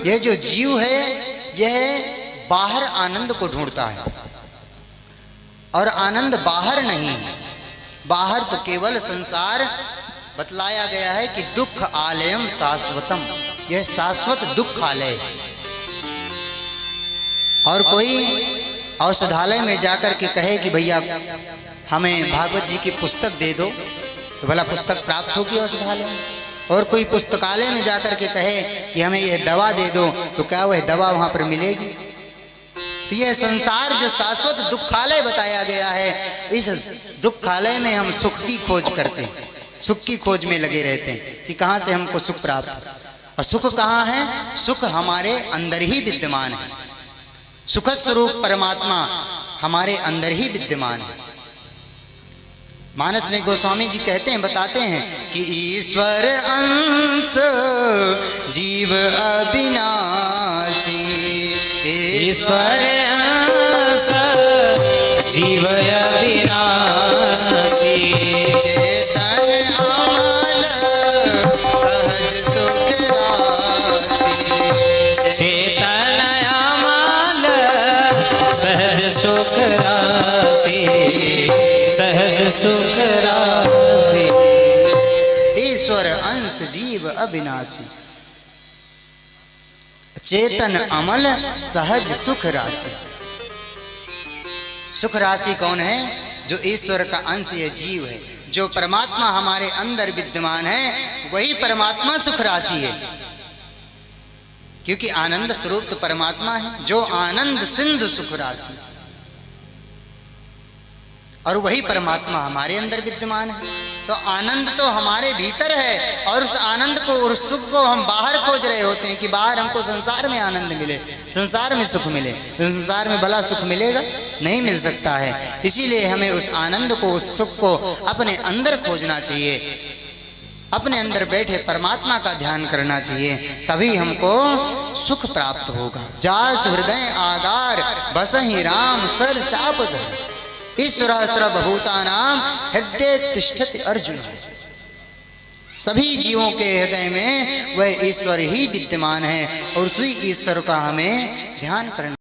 यह जो जीव है यह बाहर आनंद को ढूंढता है और आनंद बाहर नहीं है। बाहर तो केवल संसार बतलाया गया है कि दुख आलयम शाश्वतम, यह शाश्वत दुख आलय है। और कोई औषधालय में जाकर के कहे कि भैया हमें भागवत जी की पुस्तक दे दो, तो भला पुस्तक प्राप्त होगी औषधालय में। और कोई पुस्तकालय में जाकर के कहे कि हमें यह दवा दे दो, तो क्या वह दवा वहां पर मिलेगी? तो यह संसार जो शाश्वत दुखालय बताया गया है, इस दुखालय में हम सुख की खोज करते हैं, सुख की खोज में लगे रहते हैं कि कहाँ से हमको सुख प्राप्त हो। और सुख कहाँ है? सुख हमारे अंदर ही विद्यमान है। सुख स्वरूप परमात्मा हमारे अंदर ही विद्यमान है। मानस में गोस्वामी जी कहते हैं, बताते हैं कि ईश्वर अंश जीव अविनाशी, ईश्वर अंश जीव अविनाशी, चेतन अमल सहज सुख राशि, चेतन अमल सहज सुख राशि, सहज सुख राशि। ईश्वर अंश जीव अविनाशी, चेतन अमल सहज सुख राशि। सुख राशि कौन है? जो ईश्वर का अंश ये जीव है, जो परमात्मा हमारे अंदर विद्यमान है, वही परमात्मा सुख राशि है। क्योंकि आनंद स्वरूप तो परमात्मा है, जो आनंद सिंधु सुख राशि, और वही परमात्मा हमारे अंदर विद्यमान है। तो आनंद तो हमारे भीतर है, और उस आनंद को और सुख को हम बाहर खोज रहे होते हैं कि बाहर हमको संसार में आनंद मिले, संसार में सुख मिले। तो संसार में भला सुख मिलेगा? नहीं मिल सकता है। इसीलिए हमें उस आनंद को, उस सुख को अपने अंदर खोजना चाहिए, अपने अंदर बैठे परमात्मा का ध्यान करना चाहिए, तभी हमको सुख प्राप्त होगा। जास हृदय आगार बसहि राम सर चाप धर, ईश्वरास्त्र बभूतानाम हृदय तिष्ठति अर्जुन। सभी जीवों के हृदय में वह ईश्वर ही विद्यमान है, और उसी ईश्वर का हमें ध्यान करना